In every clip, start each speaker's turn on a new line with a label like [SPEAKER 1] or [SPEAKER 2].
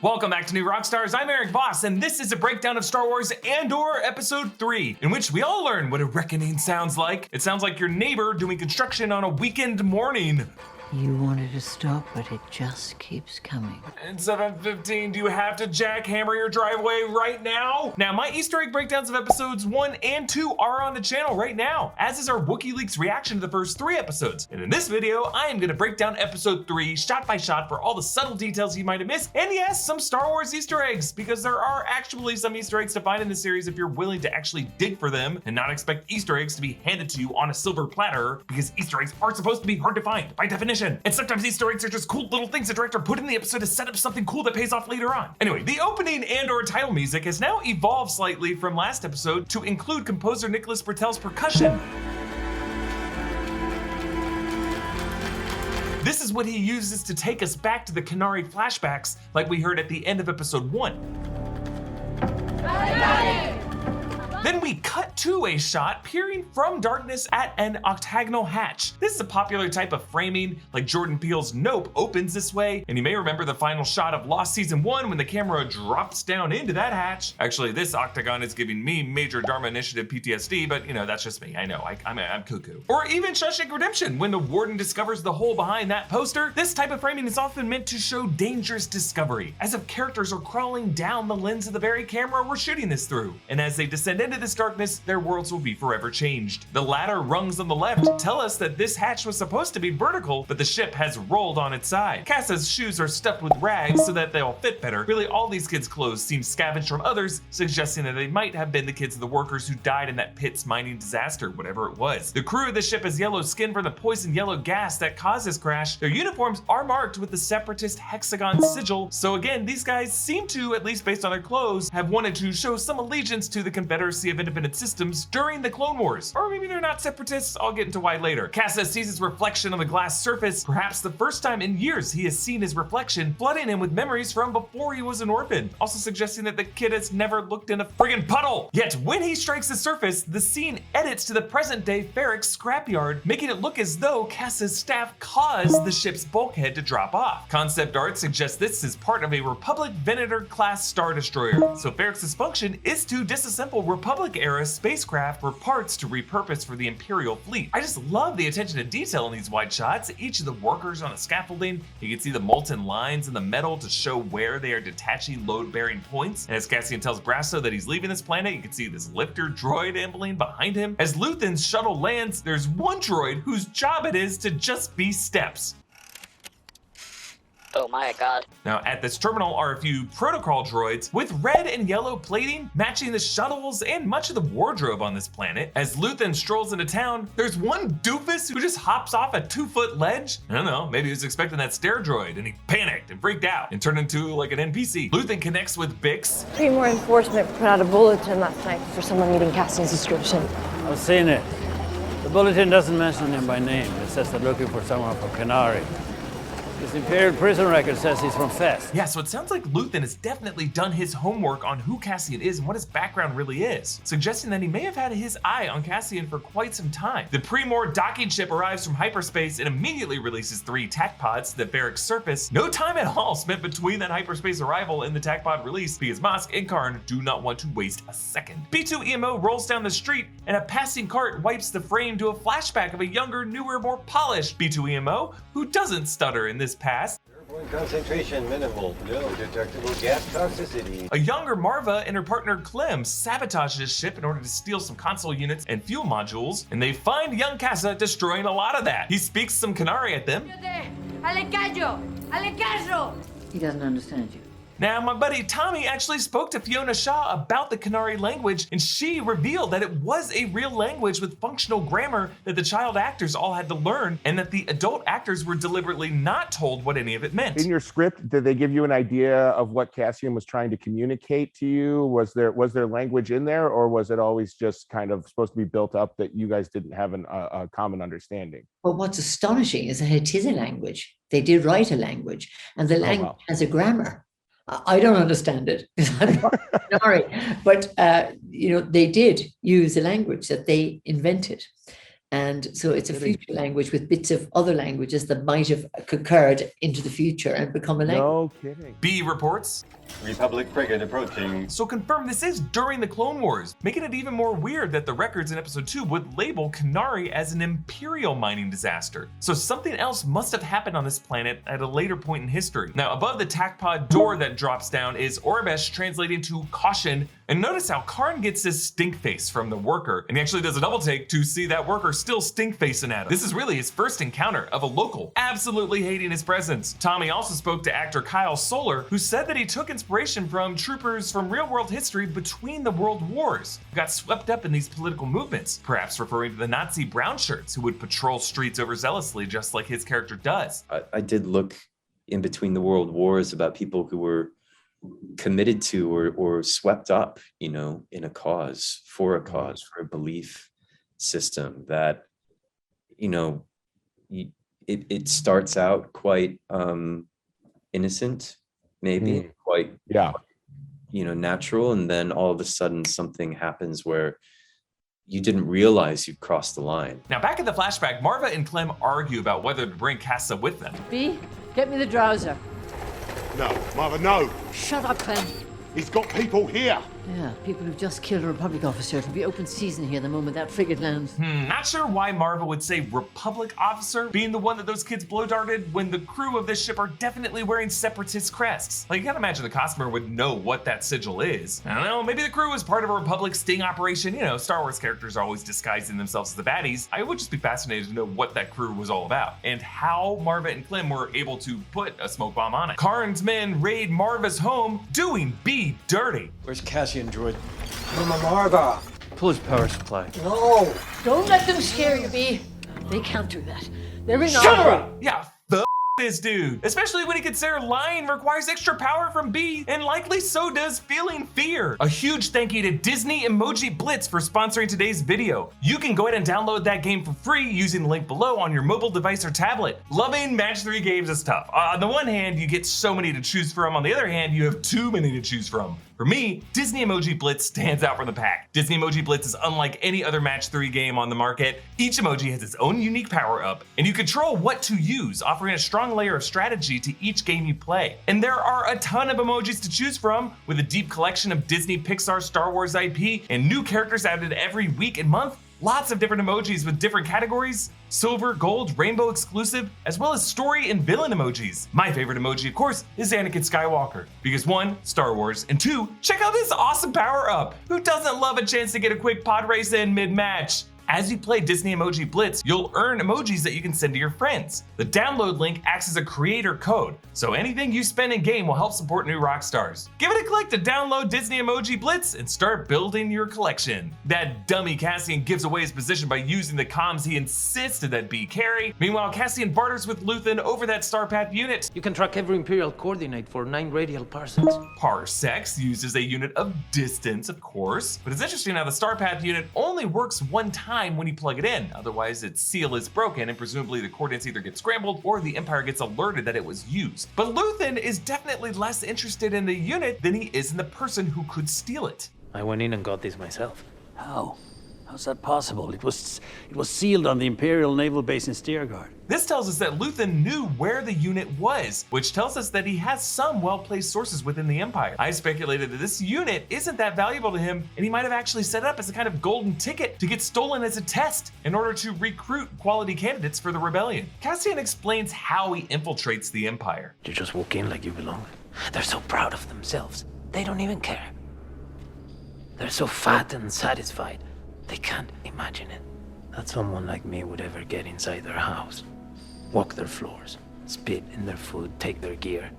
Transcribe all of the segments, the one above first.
[SPEAKER 1] Welcome back to New Rockstars. I'm Erik Voss, and this is a breakdown of Star Wars Andor Episode 3, in which we all learn what a reckoning sounds like. It sounds like your neighbor doing construction on a weekend morning.
[SPEAKER 2] You wanted to stop, but it just keeps coming.
[SPEAKER 1] And 7:15, do you have to jackhammer your driveway right now? Now, my Easter egg breakdowns of episodes 1 and 2 are on the channel right now, as is our WikiLeaks reaction to the first 3 episodes. And in this video, I am gonna break down episode 3 shot by shot for all the subtle details you might have missed, and yes, some Star Wars Easter eggs, because there are actually some Easter eggs to find in the series if you're willing to actually dig for them and not expect Easter eggs to be handed to you on a silver platter, because Easter eggs are supposed to be hard to find by definition. And sometimes Easter eggs are just cool little things the director put in the episode to set up something cool that pays off later on. Anyway, the opening Andor title music has now evolved slightly from last episode to include composer Nicholas Britell's percussion. This is what he uses to take us back to the Kenari flashbacks like we heard at the end of episode 1. Then we cut to a shot peering from darkness at an octagonal hatch. This is a popular type of framing, like Jordan Peele's Nope opens this way, and you may remember the final shot of Lost Season 1 when the camera drops down into that hatch. Actually, this octagon is giving me major Dharma Initiative PTSD, but you know, that's just me. I know, I'm cuckoo. Or even Shawshank Redemption, when the warden discovers the hole behind that poster. This type of framing is often meant to show dangerous discovery, as if characters are crawling down the lens of the very camera we're shooting this through. And as they descend into this darkness, their worlds will be forever changed. The latter rungs on the left tell us that this hatch was supposed to be vertical, but the ship has rolled on its side. Cass's shoes are stuffed with rags so that they'll fit better. Really, all these kids' clothes seem scavenged from others, suggesting that they might have been the kids of the workers who died in that pit's mining disaster, whatever it was. The crew of the ship has yellow skin from the poison yellow gas that caused this crash. Their uniforms are marked with the separatist hexagon sigil, so again, these guys seem to, at least based on their clothes, have wanted to show some allegiance to the Confederacy of Independent Systems during the Clone Wars. Or maybe they're not separatists, I'll get into why later. Cassian sees his reflection on the glass surface, perhaps the first time in years he has seen his reflection, flooding him with memories from before he was an orphan, also suggesting that the kid has never looked in a friggin' puddle. Yet when he strikes the surface, the scene edits to the present day Barrick scrapyard, making it look as though Cass's staff caused the ship's bulkhead to drop off. Concept art suggests this is part of a Republic Venator class Star Destroyer, so Barrick's function is to disassemble Republic era spacecraft for parts to repurpose for the Imperial fleet. I just love the attention to detail in these wide shots. Each of the workers on the scaffolding, you can see the molten lines in the metal to show where they are detaching load-bearing points. And as Cassian tells Brasso that he's leaving this planet, you can see this lifter droid ambling behind him. As Luthen's shuttle lands, there's one droid whose job it is to just be steps.
[SPEAKER 3] Oh my god.
[SPEAKER 1] Now at this terminal are a few protocol droids with red and yellow plating matching the shuttles and much of the wardrobe on this planet. As Luthen strolls into town, there's one doofus who just hops off a 2-foot ledge. I don't know, maybe he was expecting that stair droid and he panicked and freaked out and turned into like an NPC. Luthen connects with Bix.
[SPEAKER 4] More enforcement put out a bulletin last night for someone meeting Cassian's description.
[SPEAKER 5] I've seen it. The bulletin doesn't mention him by name. It says they're looking for someone from Kenari. His Imperial prison record says he's from Fest.
[SPEAKER 1] Yeah, so it sounds like Luthen has definitely done his homework on who Cassian is and what his background really is, suggesting that he may have had his eye on Cassian for quite some time. The Primor docking ship arrives from hyperspace and immediately releases 3 tac pods to the Barrick's surface. No time at all spent between that hyperspace arrival and the tac pod release, because Mosk and Karn do not want to waste a second. B2EMO rolls down the street and a passing cart wipes the frame to a flashback of a younger, newer, more polished B2EMO who doesn't stutter in this past.
[SPEAKER 6] Airborne concentration minimal, no detectable gas toxicity.
[SPEAKER 1] A younger Marva and her partner Clem sabotage this ship in order to steal some console units and fuel modules, and they find young Casa destroying a lot of that. He speaks some Kenari at them.
[SPEAKER 2] He doesn't understand you.
[SPEAKER 1] Now, my buddy Tommy actually spoke to Fiona Shaw about the Kenari language, and she revealed that it was a real language with functional grammar that the child actors all had to learn, and that the adult actors were deliberately not told what any of it meant.
[SPEAKER 7] In your script, did they give you an idea of what Cassian was trying to communicate to you? Was there language in there, or was it always just kind of supposed to be built up that you guys didn't have a common understanding?
[SPEAKER 2] Well, what's astonishing is that it is a language. They did write a language, and the language has a grammar. I don't understand it because I'm not sorry, but they did use a language that they invented. And so it's a future language with bits of other languages that might have concurred into the future and become a language.
[SPEAKER 7] No kidding.
[SPEAKER 1] B reports.
[SPEAKER 6] Republic frigate approaching.
[SPEAKER 1] So confirm this is during the Clone Wars, making it even more weird that the records in episode 2 would label Kenari as an Imperial mining disaster. So something else must have happened on this planet at a later point in history. Now above the tac pod door that drops down is Orbesh translating to caution, and notice how Karn gets his stink face from the worker, and he actually does a double take to see that worker still stink facing at him. This is really his first encounter of a local absolutely hating his presence. Tommy also spoke to actor Kyle Solar, who said that he took inspiration from troopers from real world history between the world wars, who got swept up in these political movements, perhaps referring to the Nazi brown shirts who would patrol streets overzealously just like his character does.
[SPEAKER 3] I did look in between the world wars about people who were committed to or swept up, you know, in a cause, for a belief system that, you know, it starts out quite innocent, maybe quite, you know, natural, and then all of a sudden something happens where you didn't realize you'd crossed the line.
[SPEAKER 1] Now back in the flashback, Marva and Clem argue about whether to bring Casa with them.
[SPEAKER 8] B, get me the drowser.
[SPEAKER 9] No, Mother, no.
[SPEAKER 8] Shut up, Clem.
[SPEAKER 9] He's got people here.
[SPEAKER 8] Yeah, people who've just killed a Republic officer. It'll be open season here the moment that frigate lands.
[SPEAKER 1] Not sure why Marva would say Republic officer, being the one that those kids blow darted when the crew of this ship are definitely wearing separatist crests. Like, you gotta imagine the costumer would know what that sigil is. I don't know, maybe the crew was part of a Republic sting operation. You know, Star Wars characters are always disguising themselves as the baddies. I would just be fascinated to know what that crew was all about and how Marva and Clem were able to put a smoke bomb on it. Karn's men raid Marva's home, doing B dirty.
[SPEAKER 10] Where's Cassian, droid?
[SPEAKER 6] Mama Marva!
[SPEAKER 10] Pull his power supply.
[SPEAKER 6] No!
[SPEAKER 8] Don't let them scare you, B. They can't do that. They're in
[SPEAKER 6] Shut
[SPEAKER 8] our
[SPEAKER 6] up!
[SPEAKER 1] Yeah, this dude. Especially when you consider lying requires extra power from B, and likely so does feeling fear. A huge thank you to Disney Emoji Blitz for sponsoring today's video. You can go ahead and download that game for free using the link below on your mobile device or tablet. Loving Match 3 games is tough. On the one hand, you get so many to choose from. On the other hand, you have too many to choose from. For me, Disney Emoji Blitz stands out from the pack. Disney Emoji Blitz is unlike any other Match 3 game on the market. Each emoji has its own unique power-up, and you control what to use, offering a strong layer of strategy to each game you play. And there are a ton of emojis to choose from, with a deep collection of Disney, Pixar, Star Wars IP, and new characters added every week and month. Lots of different emojis with different categories, silver, gold, rainbow exclusive, as well as story and villain emojis. My favorite emoji, of course, is Anakin Skywalker, because 1, Star Wars, and 2, check out this awesome power up. Who doesn't love a chance to get a quick pod race in mid-match? As you play Disney Emoji Blitz, you'll earn emojis that you can send to your friends. The download link acts as a creator code, so anything you spend in game will help support new Rockstars. Give it a click to download Disney Emoji Blitz and start building your collection. That dummy Cassian gives away his position by using the comms he insisted that B carry. Meanwhile, Cassian barters with Luthen over that Starpath unit.
[SPEAKER 10] You can track every Imperial coordinate for 9 radial parsecs.
[SPEAKER 1] Parsecs used as a unit of distance, of course. But it's interesting how the Starpath unit only works one time when you plug it in. Otherwise, its seal is broken and presumably the coordinates either get scrambled or the Empire gets alerted that it was used. But Luthen is definitely less interested in the unit than he is in the person who could steal it.
[SPEAKER 10] I went in and got this myself.
[SPEAKER 5] How? How's that possible? It was sealed on the Imperial Naval Base in Steergard.
[SPEAKER 1] This tells us that Luthen knew where the unit was, which tells us that he has some well-placed sources within the Empire. I speculated that this unit isn't that valuable to him, and he might have actually set it up as a kind of golden ticket to get stolen as a test in order to recruit quality candidates for the rebellion. Cassian explains how he infiltrates the Empire.
[SPEAKER 10] You just walk in like you belong. They're so proud of themselves. They don't even care. They're so fat and satisfied. They can't imagine it. That someone like me would ever get inside their house, walk their floors, spit in their food, take their gear.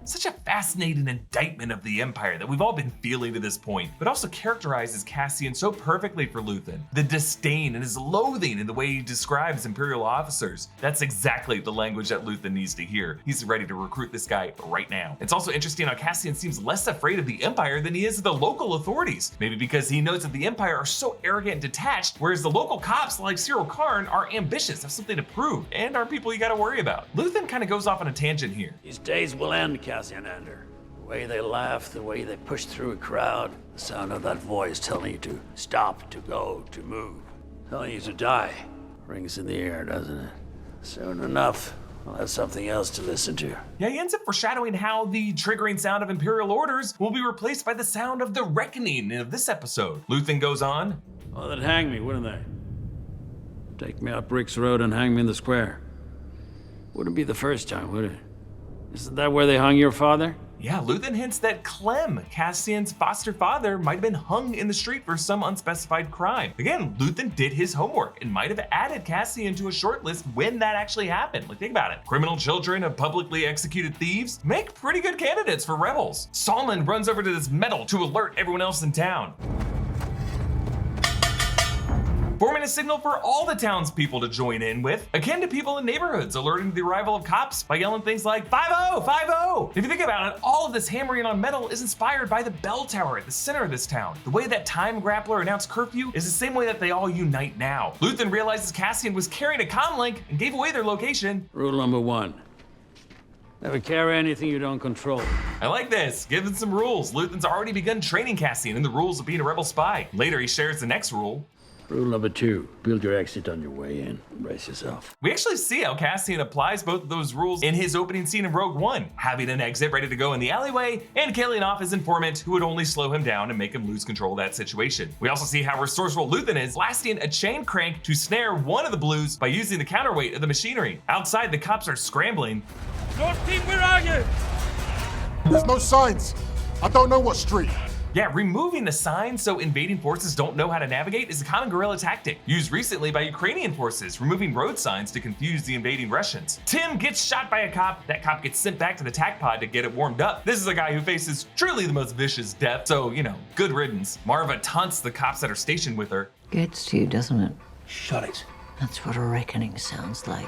[SPEAKER 1] Such a fascinating indictment of the Empire that we've all been feeling to this point, but also characterizes Cassian so perfectly for Luthen. The disdain and his loathing in the way he describes Imperial officers. That's exactly the language that Luthen needs to hear. He's ready to recruit this guy right now. It's also interesting how Cassian seems less afraid of the Empire than he is of the local authorities. Maybe because he knows that the Empire are so arrogant and detached, whereas the local cops like Cyril Karn are ambitious, have something to prove, and are people you gotta worry about. Luthen kind of goes off on a tangent here.
[SPEAKER 5] These days will end, Cassian Andor. The way they laugh, the way they push through a crowd, the sound of that voice telling you to stop, to go, to move, telling you to die, Rings in the air, doesn't it? Soon enough, I'll have something else to listen to.
[SPEAKER 1] Yeah, he ends up foreshadowing how the triggering sound of Imperial orders will be replaced by the sound of the reckoning of this episode. Luthen goes on.
[SPEAKER 5] Oh, they'd hang me, wouldn't they? Take me up Brick's Road and hang me in the square. Wouldn't be the first time, would it? Isn't that where they hung your father?
[SPEAKER 1] Yeah, Luthen hints that Clem, Cassian's foster father, might have been hung in the street for some unspecified crime. Again, Luthen did his homework and might have added Cassian to a short list when that actually happened. Like, think about it. Criminal children of publicly executed thieves make pretty good candidates for rebels. Solomon runs over to this metal to alert everyone else in town, forming a signal for all the townspeople to join in with, akin to people in neighborhoods alerting to the arrival of cops by yelling things like 5-0, 5-0. If you think about it, all of this hammering on metal is inspired by the bell tower at the center of this town. The way that Time Grappler announced curfew is the same way that they all unite now. Luthen realizes Cassian was carrying a comlink and gave away their location.
[SPEAKER 5] Rule number 1. Never carry anything you don't control.
[SPEAKER 1] I like this, given some rules. Luthen's already begun training Cassian in the rules of being a rebel spy. Later, he shares the next rule.
[SPEAKER 5] Rule number 2, build your exit on your way in. Brace yourself.
[SPEAKER 1] We actually see how Cassian applies both of those rules in his opening scene in Rogue One, having an exit ready to go in the alleyway and killing off his informant who would only slow him down and make him lose control of that situation. We also see how resourceful Luthen is, blasting a chain crank to snare one of the blues by using the counterweight of the machinery. Outside, the cops are scrambling.
[SPEAKER 9] North Team, where are you? There's no signs. I don't know what street.
[SPEAKER 1] Yeah, removing the signs so invading forces don't know how to navigate is a common guerrilla tactic used recently by Ukrainian forces, removing road signs to confuse the invading Russians. Tim gets shot by a cop. That cop gets sent back to the TAC pod to get it warmed up. This is a guy who faces truly the most vicious death, so, you know, good riddance. Marva taunts the cops that are stationed with her.
[SPEAKER 8] Gets to you, doesn't it?
[SPEAKER 10] Shut it.
[SPEAKER 8] That's what a reckoning sounds like.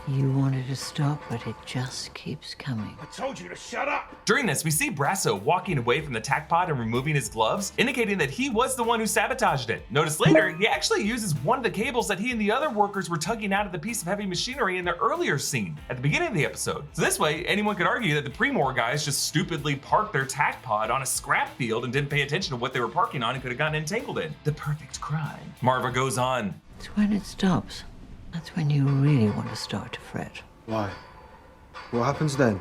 [SPEAKER 8] You wanted to stop, but it just keeps coming.
[SPEAKER 9] I told you to shut up.
[SPEAKER 1] During this, we see Brasso walking away from the TAC pod and removing his gloves, indicating that he was the one who sabotaged it. Notice later, he actually uses one of the cables that he and the other workers were tugging out of the piece of heavy machinery in the earlier scene at the beginning of the episode. So this way, anyone could argue that the Pre-Mor guys just stupidly parked their TAC pod on a scrap field and didn't pay attention to what they were parking on and could have gotten entangled in. The perfect crime. Marva goes on.
[SPEAKER 8] It's when it stops. That's when you really want to start to fret.
[SPEAKER 11] Why? What happens then?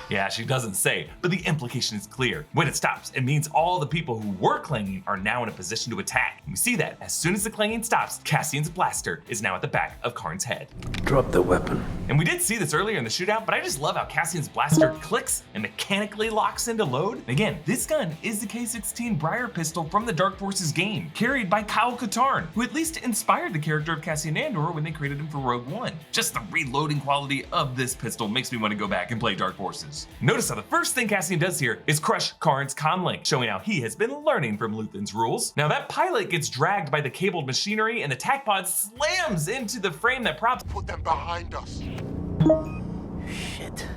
[SPEAKER 1] Yeah, she doesn't say, but the implication is clear. When it stops, it means all the people who were clanging are now in a position to attack. And we see that as soon as the clanging stops, Cassian's blaster is now at the back of Karn's head.
[SPEAKER 5] Drop the weapon.
[SPEAKER 1] And we did see this earlier in the shootout, but I just love how Cassian's blaster clicks and mechanically locks into load. And again, this gun is the K-16 Briar pistol from the Dark Forces game, carried by Kyle Katarn, who at least inspired the character of Cassian Andor when they created him for Rogue One. Just the reloading quality of this pistol makes me want to go back and play Dark Forces. Notice how the first thing Cassian does here is crush Karn's comlink, showing how he has been learning from Luthen's rules. Now that pilot gets dragged by the cabled machinery and the TAC pod slams into the frame that props.
[SPEAKER 9] Put them behind us.
[SPEAKER 10] Shit.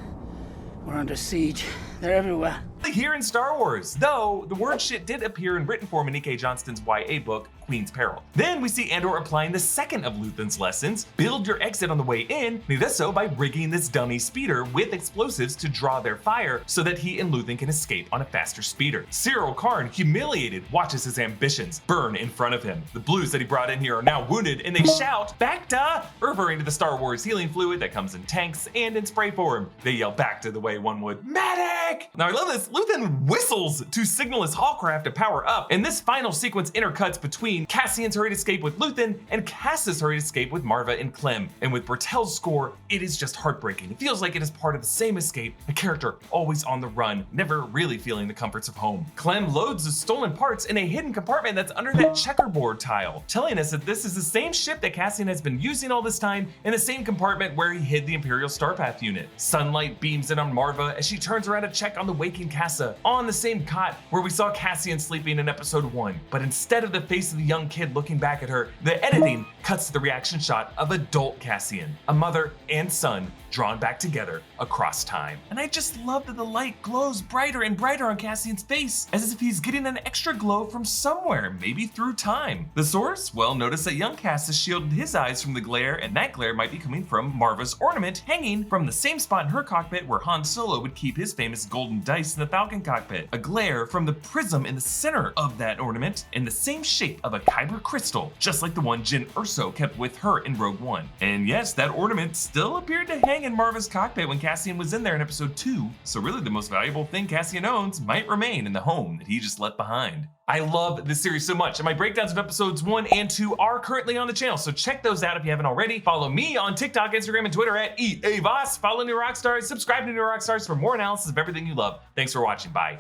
[SPEAKER 10] We're under siege. They're everywhere.
[SPEAKER 1] Here in Star Wars, though the word shit did appear in written form in E.K. Johnston's YA book, Queen's Peril. Then we see Andor applying the second of Luthen's lessons, build your exit on the way in, and he does so by rigging this dummy speeder with explosives to draw their fire so that he and Luthen can escape on a faster speeder. Cyril Karn, humiliated, watches his ambitions burn in front of him. The blues that he brought in here are now wounded and they shout, "Bacta!" referring to the Star Wars healing fluid that comes in tanks and in spray form. They yell back to the way one would, "Medic!" Now I love this. Luthen whistles to signal his Hallcraft to power up, and this final sequence intercuts between Cassian's hurried escape with Luthen and Cass's hurried escape with Marva and Clem. And with Bertel's score, it is just heartbreaking. It feels like it is part of the same escape, a character always on the run, never really feeling the comforts of home. Clem loads the stolen parts in a hidden compartment that's under that checkerboard tile, telling us that this is the same ship that Cassian has been using all this time in the same compartment where he hid the Imperial Starpath unit. Sunlight beams in on Marva as she turns around to check on the waking Cassa, on the same cot where we saw Cassian sleeping in episode 1. But instead of the face of the young kid looking back at her, the editing cuts to the reaction shot of adult Cassian, a mother and son drawn back together across time. And I just love that the light glows brighter and brighter on Cassian's face, as if he's getting an extra glow from somewhere, maybe through time. The source? Well, notice that young Cass has shielded his eyes from the glare, and that glare might be coming from Marva's ornament hanging from the same spot in her cockpit where Han Solo would keep his famous golden dice in the Falcon cockpit. A glare from the prism in the center of that ornament in the same shape of a kyber crystal, just like the one Jyn Erso kept with her in Rogue One. And yes, that ornament still appeared to hang in Marva's cockpit when Cassian was in there in episode 2, so really the most valuable thing Cassian owns might remain in the home that he just left behind. I love this series so much, and my breakdowns of episodes 1 and 2 are currently on the channel, so check those out if you haven't already. Follow me on TikTok, Instagram, and Twitter at EA Voss. Follow New Rockstars, subscribe to New Rockstars for more analysis of everything you love. Thanks for watching, bye.